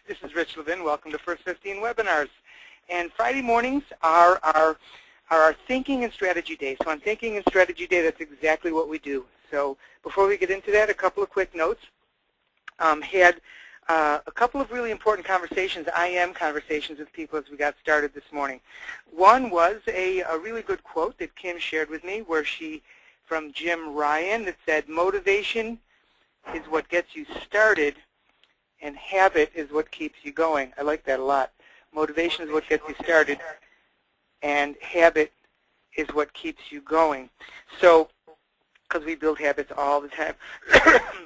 This is Rich Levin. Welcome to First 15 Webinars. And Friday mornings are our Thinking and Strategy Day. So on Thinking and Strategy Day, that's exactly what we do. So before we get into that, a couple of quick notes. Had a couple of really important conversations, IM conversations with people as we got started this morning. One was a really good quote that Kim shared with me from Jim Ryan that said, motivation is what gets you started and habit is what keeps you going. I like that a lot. Motivation is what gets you started and habit is what keeps you going. So, because we build habits all the time,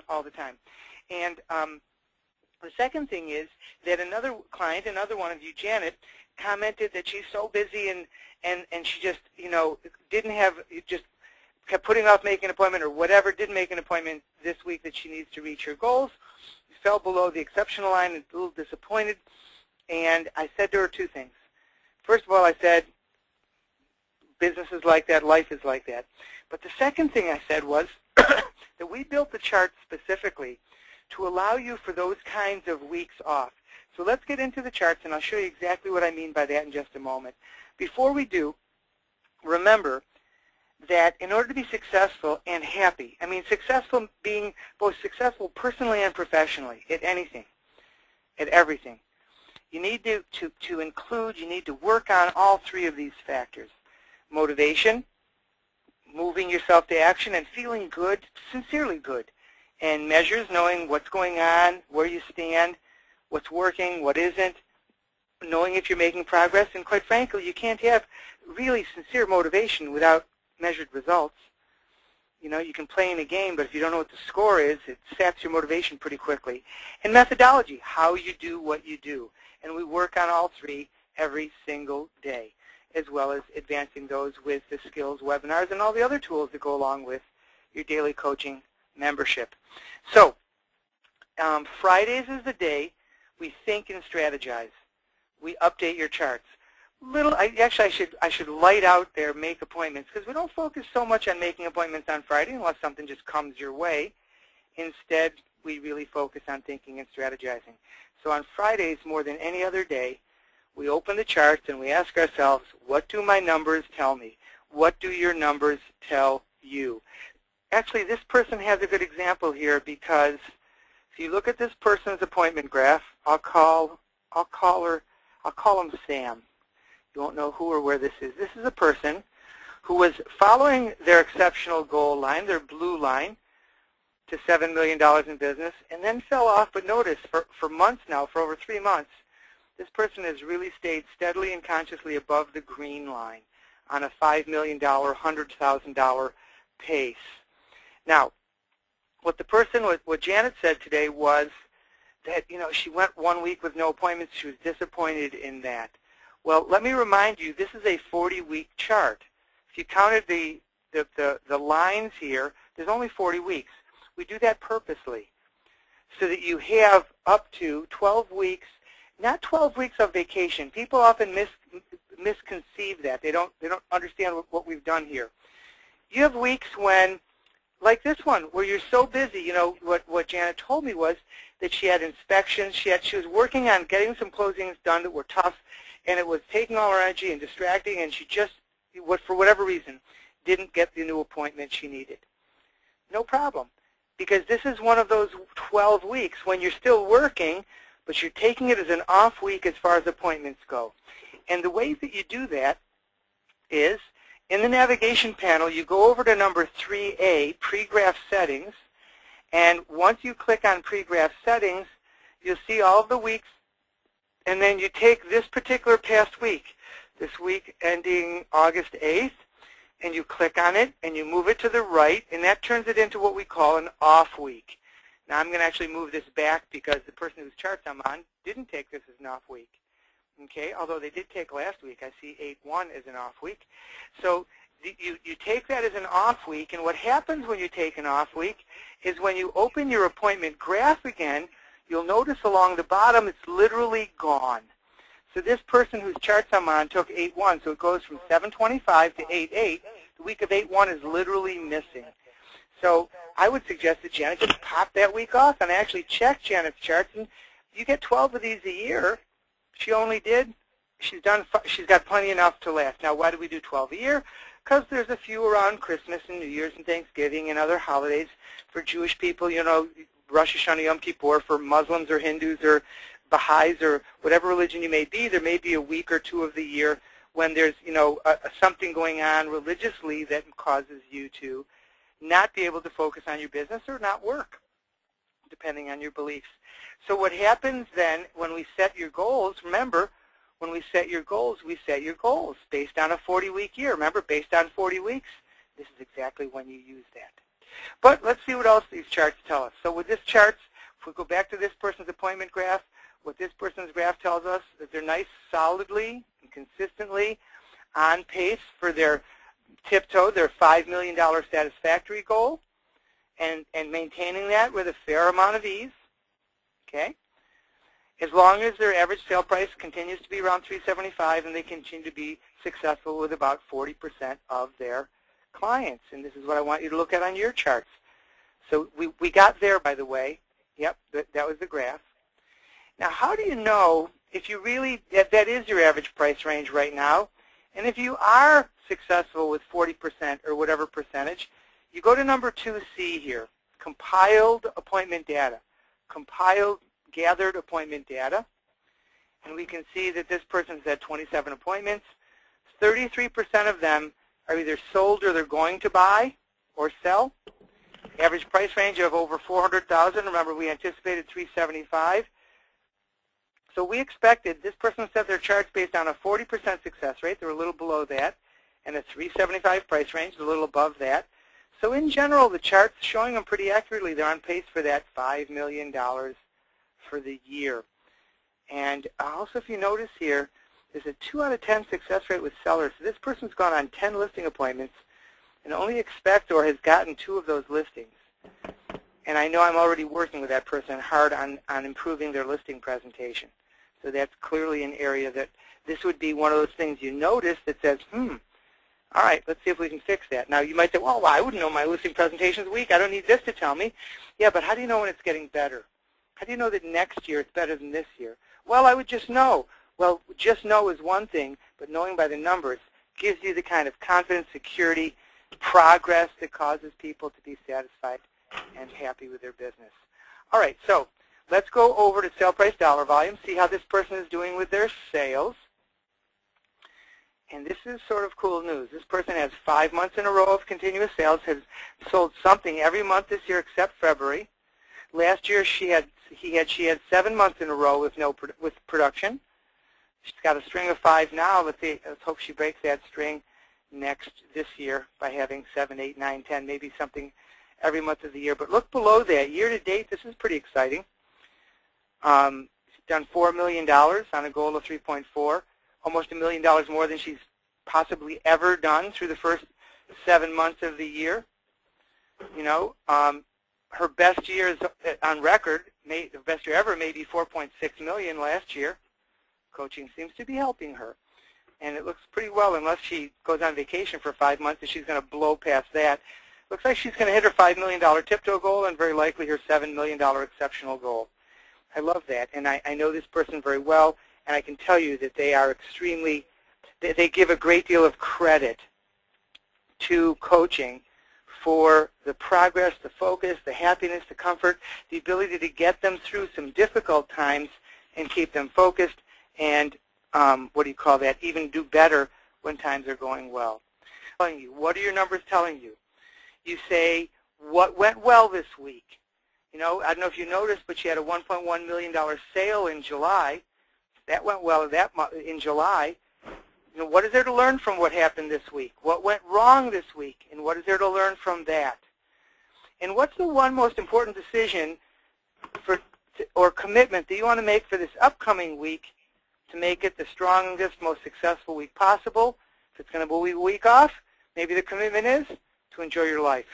all the time. And the second thing is that another client, another one of you, Janet, commented that she's so busy and she just, just kept putting off making an appointment or whatever, didn't make an appointment this week that she needs to reach her goals. Fell below the exceptional line and a little disappointed. And I said to her two things. First of all, I said, business is like that, life is like that. But the second thing I said was that we built the chart specifically to allow you for those kinds of weeks off. So let's get into the charts, and I'll show you exactly what I mean by that in just a moment. Before we do, remember that in order to be successful and happy, I mean successful being both successful personally and professionally at anything, at everything, you need to include, you need to work on all three of these factors. Motivation, moving yourself to action and feeling good, sincerely good. And measures, knowing what's going on, where you stand, what's working, what isn't, knowing if you're making progress. And quite frankly, you can't have really sincere motivation without measured results. You know, you can play in a game, but if you don't know what the score is, it saps your motivation pretty quickly. And methodology, how you do what you do. And we work on all three every single day, as well as advancing those with the skills webinars and all the other tools that go along with your daily coaching membership. So Fridays is the day we think and strategize. We update your charts. I should light out there make appointments, because we don't focus so much on making appointments on Friday unless something just comes your way. Instead, we really focus on thinking and strategizing. So on Fridays, more than any other day, we open the charts and we ask ourselves, what do my numbers tell me? What do your numbers tell you? Actually, this person has a good example here, because if you look at this person's appointment graph, I'll call him Sam. You won't know who or where this is. This is a person who was following their exceptional goal line, their blue line, to $7 million in business, and then fell off. But notice, for months now, for over 3 months, this person has really stayed steadily and consciously above the green line on a $5 million, $100,000 pace. Now, what Janet said today was that, she went 1 week with no appointments. She was disappointed in that. Well, let me remind you, this is a 40-week chart. If you counted the lines here, there's only 40 weeks. We do that purposely so that you have up to 12 weeks, not 12 weeks of vacation. People often misconceive that. They don't understand what we've done here. You have weeks when, like this one, where you're so busy. What Janet told me was that she had inspections. She was working on getting some closings done that were tough, and it was taking all her energy and distracting, and she just, for whatever reason, didn't get the new appointment she needed. No problem, because this is one of those 12 weeks when you're still working, but you're taking it as an off week as far as appointments go. And the way that you do that is, in the navigation panel, you go over to number 3A, pre-graph settings, and once you click on pre-graph settings, you'll see all of the weeks. And then you take this particular past week, this week ending August 8th, and you click on it, and you move it to the right, and that turns it into what we call an off week. Now I'm going to actually move this back because the person whose charts I'm on didn't take this as an off week. Okay, although they did take last week. I see 8-1 as an off week. So you take that as an off week, and what happens when you take an off week is when you open your appointment graph again, you'll notice along the bottom it's literally gone. So this person whose charts I'm on took 8-1, so it goes from 725 to 8-8. The week of 8-1 is literally missing. So I would suggest that Janet just pop that week off, and I actually checked Janet's charts, and you get 12 of these a year. She's got plenty enough to last. Now, why do we do 12 a year? Because there's a few around Christmas and New Year's and Thanksgiving and other holidays. For Jewish people, Rosh Hashanah, Yom Kippur. For Muslims or Hindus or Baha'is or whatever religion you may be, there may be a week or two of the year when there's, something going on religiously that causes you to not be able to focus on your business or not work, depending on your beliefs. So what happens then when we set your goals, remember, when we set your goals based on a 40-week year. Remember, based on 40 weeks, this is exactly when you use that. But let's see what else these charts tell us. So with this charts, if we go back to this person's appointment graph, what this person's graph tells us is they're nice, solidly, and consistently on pace for their tiptoe, their $5 million satisfactory goal, and maintaining that with a fair amount of ease. Okay? As long as their average sale price continues to be around $375 and they continue to be successful with about 40% of their clients. And this is what I want you to look at on your charts. So we got there, by the way. Yep, that was the graph. Now, how do you know if you really, if that is your average price range right now, and if you are successful with 40% or whatever percentage, you go to number 2C here, compiled appointment data. Compiled gathered appointment data, and we can see that this person's had 27 appointments. 33% of them are either sold or they're going to buy or sell. Average price range of over $400,000. Remember, we anticipated $375. So we expected this person set their charts based on a 40% success rate. They're a little below that, and a $375 price range, a little above that. So in general, the chart's showing them pretty accurately. They're on pace for that $5 million for the year. And also, if you notice here, there's a 2 out of 10 success rate with sellers. So this person's gone on 10 listing appointments and only expect or has gotten 2 of those listings. And I know I'm already working with that person hard on improving their listing presentation. So that's clearly an area that this would be one of those things you notice that says, all right, let's see if we can fix that. Now, you might say, well, I wouldn't know my listing presentation is weak. I don't need this to tell me. Yeah, but how do you know when it's getting better? How do you know that next year it's better than this year? Well, I would just know. Well, just know is one thing, but knowing by the numbers gives you the kind of confidence, security, progress that causes people to be satisfied and happy with their business. All right, so let's go over to sale price dollar volume, see how this person is doing with their sales. And this is sort of cool news. This person has 5 months in a row of continuous sales, has sold something every month this year except February. Last year she had 7 months in a row with production. She's got a string of 5 now. Let's hope she breaks that string this year by having 7, 8, 9, 10, maybe something every month of the year. But look below that. Year to date, this is pretty exciting. She's done $4 million on a goal of 3.4, almost $1 million more than she's possibly ever done through the first 7 months of the year. Her best year is on record, the best year ever, maybe $4.6 million last year. Coaching seems to be helping her. And it looks pretty well, unless she goes on vacation for 5 months, and she's going to blow past that. Looks like she's going to hit her $5 million tiptoe goal and very likely her $7 million exceptional goal. I love that. And I know this person very well, and I can tell you that they are they give a great deal of credit to coaching for the progress, the focus, the happiness, the comfort, the ability to get them through some difficult times and keep them focused and, even do better when times are going well. What are your numbers telling you? You say, what went well this week? I don't know if you noticed, but she had a $1.1 million sale in July. That went well in July. What is there to learn from what happened this week? What went wrong this week? And what is there to learn from that? And what's the one most important decision or commitment that you want to make for this upcoming week to make it the strongest, most successful week possible? If it's going to be a week off, maybe the commitment is to enjoy your life.